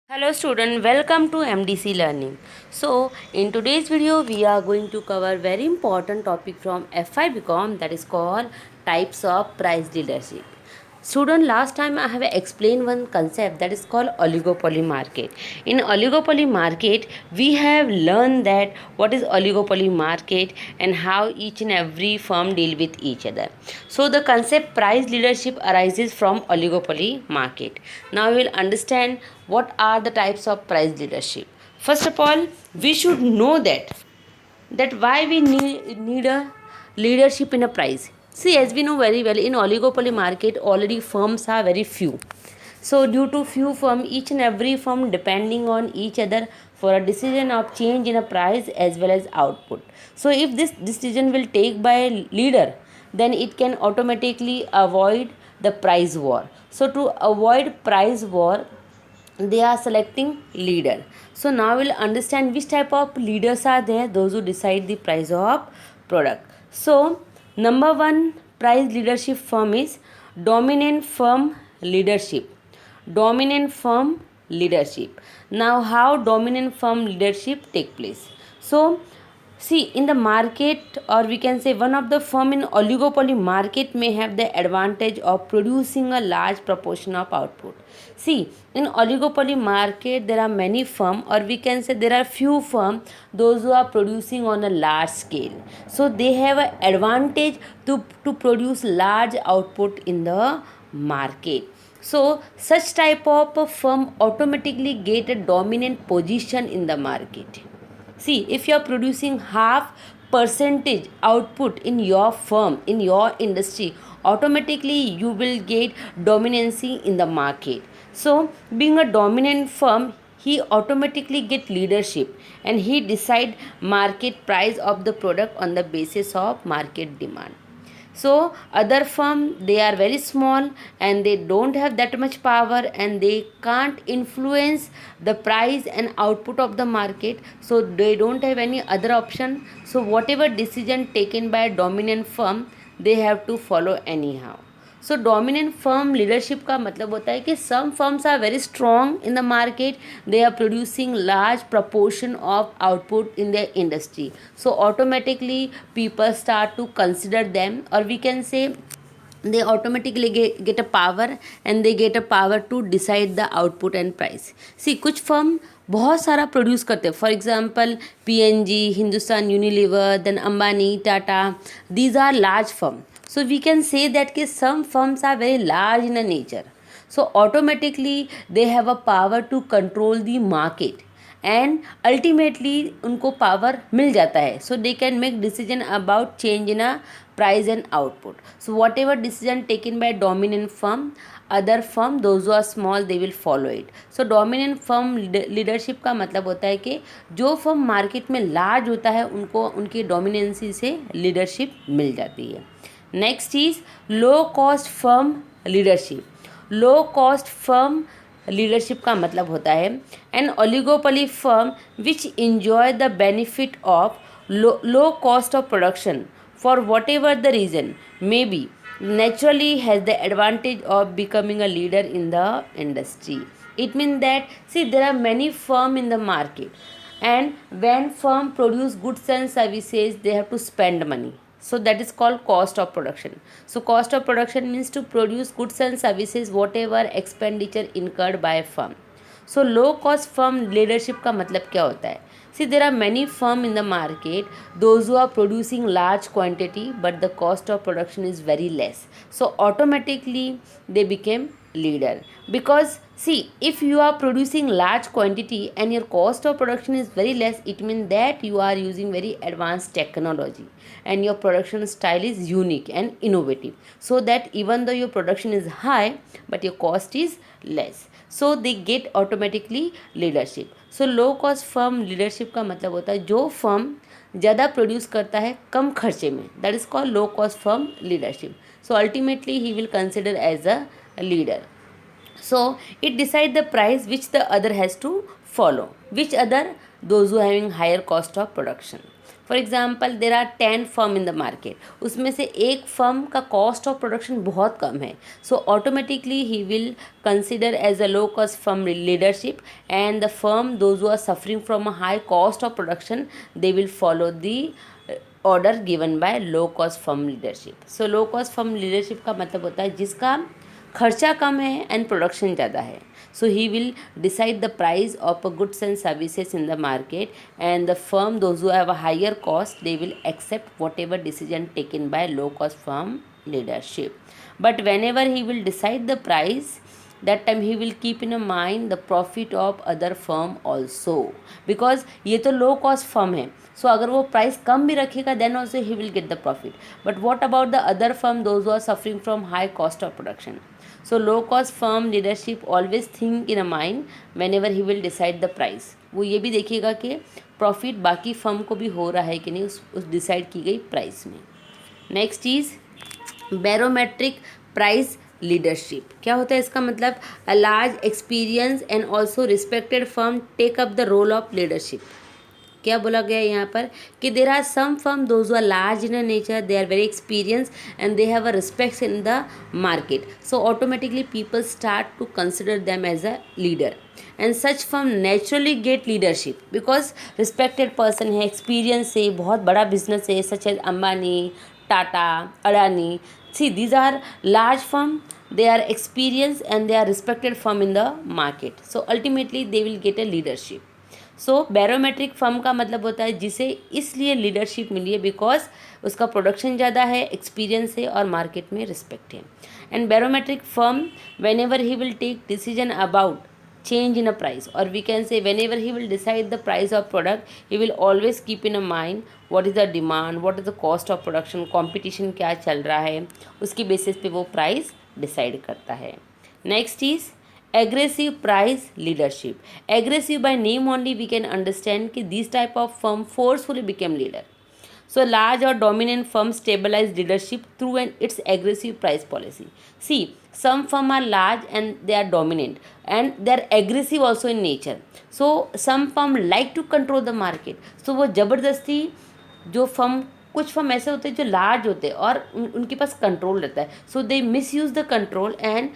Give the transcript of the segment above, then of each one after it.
Hello student, welcome to MDC Learning. So in today's video we are going to cover very important topic from FI BCom, that is called types of price leadership. Student, last time I have explained one concept that is called oligopoly market. In oligopoly market we have learned that what is oligopoly market and how each and every firm deal with each other. So the concept price leadership arises from oligopoly market. Now we will understand what are the types of price leadership. First of all, we should know that why we need a leadership in a price. See, as we know very well, in oligopoly market already firms are very few. So due to few firm, each and every firm depending on each other for a decision of change in a price as well as output. So if this decision will take by a leader, then it can automatically avoid the price war. So to avoid price war, they are selecting leader. So now we'll understand which type of leaders are there, those who decide the price of product. So number one price leadership firm is dominant firm leadership. Dominant firm leadership. Now how dominant firm leadership take place? So see, in the market, or we can say one of the firm in oligopoly market may have the advantage of producing a large proportion of output. See, in oligopoly market, there are many firm, or we can say there are few firm, those who are producing on a large scale. So they have an advantage to produce large output in the market. So such type of a firm automatically get a dominant position in the market. See, if you are producing half percentage output in your firm, in your industry, automatically you will get dominancy in the market. So being a dominant firm, he automatically get leadership and he decide market price of the product on the basis of market demand. So other firm, they are very small and they don't have that much power and they can't influence the price and output of the market, so they don't have any other option. So whatever decision taken by a dominant firm, they have to follow anyhow. So dominant firm leadership का मतलब होता है कि some firms are very strong in the market, they are producing large proportion of output in the industry. So automatically people start to consider them, or we can say they automatically get a power, and they get a power to decide the output and price. See, कुछ firm बहुत सारा produce करते हैं. For example PNG, Hindustan Unilever, then Ambani, Tata, these are large firm. So we can say that some firms are very large in a nature. So automatically they have a power to control the market, and ultimately उनको power मिल जाता है. So they can make decision about change in a price and output. So whatever decision taken by dominant firm, other firm, those who are small, they will follow it. So dominant firm leadership का मतलब होता है कि जो firm market में large होता है उनको उनकी dominancy से leadership मिल जाती है. Next is low cost firm leadership. Low cost firm leadership का मतलब होता है an oligopoly firm which enjoy the benefit of low cost of production for whatever the reason may be, naturally has the advantage of becoming a leader in the industry. It means that, see, there are many firm in the market, and when firm produce goods and services, they have to spend money. So that is called cost of production. So cost of production means to produce goods and services whatever expenditure incurred by a firm. So low cost firm leadership का मतलब क्या होता है? See, there are many firm in the market, those who are producing large quantity but the cost of production is very less. So automatically they became leader, because see, if you are producing large quantity and your cost of production is very less, it means that you are using very advanced technology and your production style is unique and innovative, so that even though your production is high but your cost is less, so they get automatically leadership. So low cost firm leadership का मतलब होता है जो firm ज़्यादा produce करता है कम खर्चे में, that is called low cost firm leadership. So ultimately he will consider as a leader. So it decide the price which the other has to follow. Which other? Those who are having higher cost of production. For example there are 10 firm in the market, उसमें से एक firm का cost of production बहुत कम है, so automatically ही will consider as a low cost firm leadership, and the firm those who are suffering from a high cost of production they will follow the order given by low cost firm leadership. So low cost firm leadership का मतलब होता है जिसका खर्चा कम है and production ज़्यादा है, so he will decide the price of goods and services in the market, and the firm those who have a higher cost they will accept whatever decision taken by low cost firm leadership. But whenever he will decide the price, that time he will keep in mind the profit of other firm also, because ये तो low cost firm है, so अगर वो price कम भी रखेगा then also he will get the profit. But what about the other firm those who are suffering from high cost of production? So low cost firm leadership always think in a mind whenever he will decide the price, वो ये भी देखिएगा कि profit बाकी firm को भी हो रहा है कि नहीं उस डिसाइड की गई प्राइस में। Next is barometric price leadership. क्या होता है इसका मतलब? A large experience and also respected firm take up the role of leadership. क्या बोला गया है यहाँ पर कि there are some firm those are large in nature, they are very experience and they have a respect in the market, so automatically people start to consider them as a leader, and such firm naturally gate leadership because respected person है, experience है, बहुत बड़ा business है, such as Ambani, Tata, Adani. See these are large firm, they are experienced and they are respected firm in the market, so ultimately they will get a leadership. So barometric firm का मतलब होता है जिसे इसलिए लीडरशिप मिली है बिकॉज उसका production ज़्यादा है, एक्सपीरियंस है और मार्केट में रिस्पेक्ट है। And barometric firm whenever he will take decision about change in a price, or we can say whenever he will decide the price of product he will always keep in a mind what is the demand, what is the cost of production, competition क्या चल रहा है, उसकी basis पे वो price decide करता है। Next is aggressive price leadership. Aggressive by name only we can understand कि this type of firm forcefully became leader, so large or dominant firms stabilize leadership through its aggressive price policy. See, some firms are large and they are dominant and they are aggressive also in nature. So some firm like to control the market. So वो ज़बरदस्ती जो firm, कुछ firm ऐसे होते हैं जो large होते हैं और उनके पास कंट्रोल रहता है, so they misuse the control and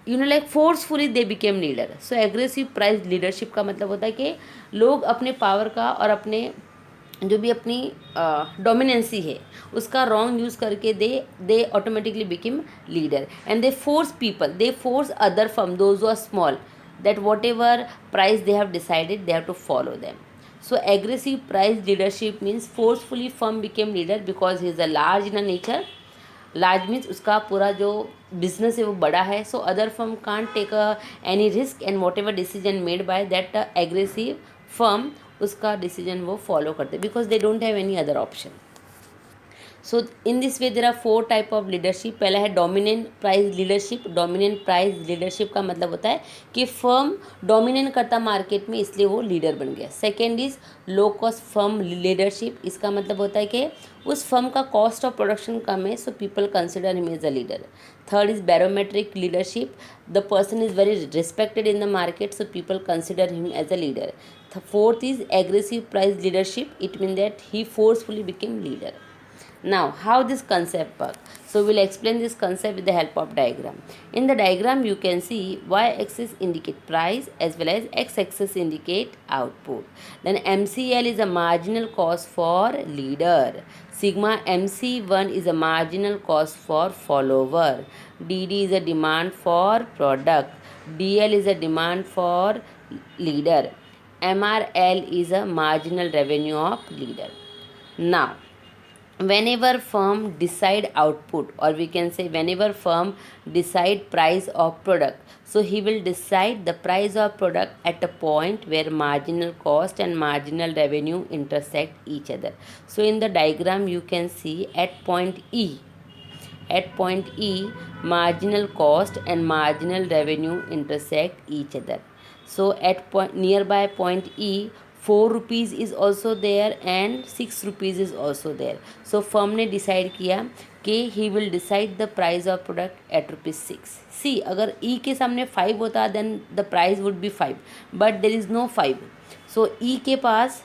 like forcefully they became leader. So aggressive price leadership का मतलब होता है कि लोग अपने पावर का और अपने जो भी अपनी डोमिनेंसी है उसका रॉन्ग यूज़ करके they automatically become leader, and they force people, they force other firm those are small that whatever price they have decided they have to follow them. So aggressive price leadership means forcefully firm became leader because he is a large in a nature. Large means उसका पूरा जो business है वो बड़ा है, so other firm can't take any risk and whatever decision made by that aggressive firm उसका decision वो follow करते because they don't have any other option. So in this way there are 4 type of leadership. पहला है dominant price leadership. Dominant price leadership का मतलब होता है कि फर्म डोमिनेट करता मार्केट में इसलिए वो लीडर बन गया। Second is low cost firm leadership. इसका मतलब होता है कि उस फर्म का कॉस्ट ऑफ प्रोडक्शन कम है, so people consider him as a leader. Third is barometric leadership. The person is very respected in the market, so people consider him as a leader. Fourth is aggressive price leadership. It mean that he forcefully became leader. Now, how this concept works? So, we'll explain this concept with the help of diagram. In the diagram, you can see y-axis indicate price as well as x-axis indicate output. Then MCL is a marginal cost for leader. Sigma MC1 is a marginal cost for follower. DD is a demand for product. DL is a demand for leader. MRL is a marginal revenue of leader. Now, whenever firm decide output, or we can say whenever firm decide price of product, so he will decide the price of product at a point where marginal cost and marginal revenue intersect each other. So in the diagram you can see at point E marginal cost and marginal revenue intersect each other. So at nearby point E 4 rupees is also there and 6 rupees is also there. So firm ने decide किया कि he will decide the price of product at rupees 6. See, अगर E के सामने 5 होता then the price would be 5, but there is no 5. So E के पास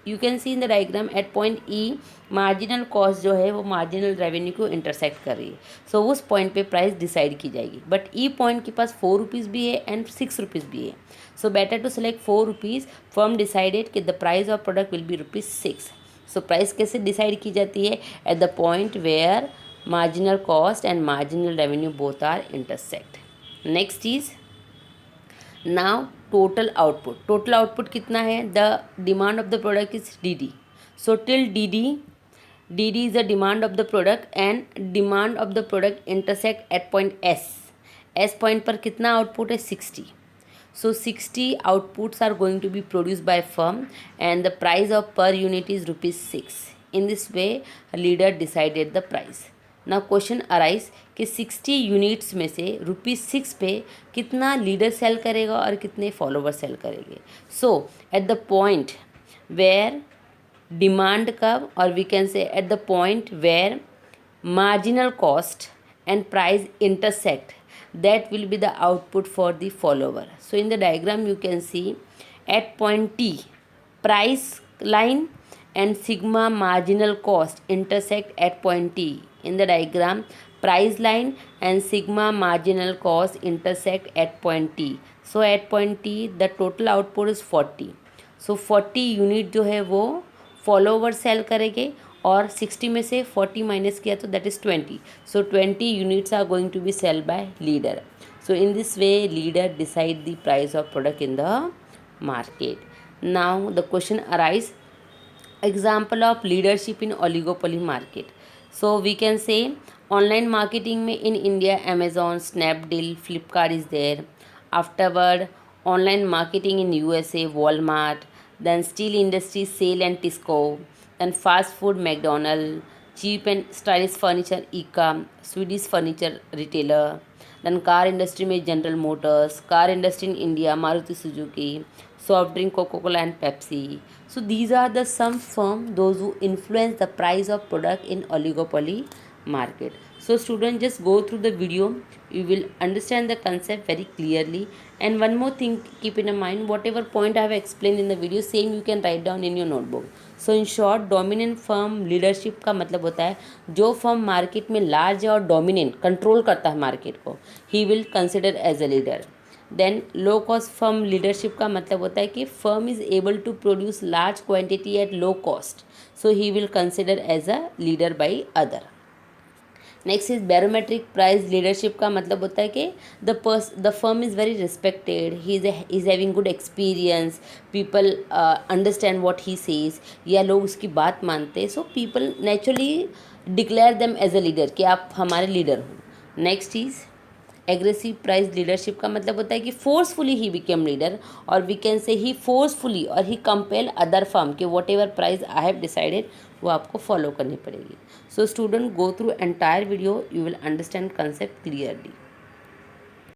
you can see in the diagram at point E marginal cost जो है वो marginal revenue को इंटरसेक्ट कर रही है. सो उस पॉइंट पे प्राइस डिसाइड की जाएगी. बट ई पॉइंट के पास 4 रुपीज़ भी है एंड 6 रुपीज़ भी है. So better to select 4 rupees. Firm decided कि the price of product will be ₹6. So price कैसे डिसाइड की जाती है? At the point where marginal cost and marginal revenue both are intersect. Next is now total output. Total output कितना है? The demand of the product is DD. So till DD is the demand of the product and demand of the product intersect at point S. S point पर कितना output है? 60. So 60 outputs are going to be produced by firm and the price of per unit is ₹6. In this way leader decided the price. ना question arise कि 60 units में से ₹6 पे कितना leader cell करेगा और कितने फॉलोवर सेल करेंगे. So at the point where demand curve, और we can say at the point where marginal cost and price intersect, that will be the output for the follower. So in the diagram you can see at point T price line and sigma marginal cost intersect at point T. In the diagram price line and sigma marginal cost intersect at point T. So at point T the total output is 40. So 40 unit जो है वो follower sell करेंगे और 60 में से 40 minus किया तो that is 20. So 20 units are going to be sell by leader. So in this way leader decide the price of product in the market. Now the question arise example of leadership in oligopoly market. So we can say online marketing में in India Amazon, Snapdeal, Flipkart is there. Afterward online marketing in USA, Walmart. Then steel industry, SAIL and TISCO. Then fast food, McDonald's. Cheap and stylish furniture, ICA, Swedish furniture retailer. Then car industry में General Motors. Car industry in India, Maruti Suzuki. Soft drink, Coca-Cola and Pepsi. So these are the some firm those who influence the price of product in oligopoly market. So students, just go through the video, you will understand the concept very clearly. And one more thing, keep in mind, whatever point I have explained in the video, same you can write down in your notebook. So in short, dominant firm leadership का मतलब होता है जो firm market में large है और dominant control करता है मार्केट को, he will consider as a leader. Then low cost firm leadership का मतलब होता है कि firm is able to produce large quantity at low cost, so he will consider as a leader by other. Next is barometric price leadership का मतलब होता है कि the firm is very respected, he is having good experience, people understand what he says, या लोग उसकी बात मानते हैं. सो people naturally declare them as a leader कि आप हमारे लीडर हो. Next is aggressive price leadership का मतलब होता है कि फोर्सफुली ही बिकेम लीडर, और we can say he forcefully और ही कंपेल अदर फर्म के whatever price I have decided वो आपको फॉलो करनी पड़ेगी. So student, go through entire video, you will understand concept clearly.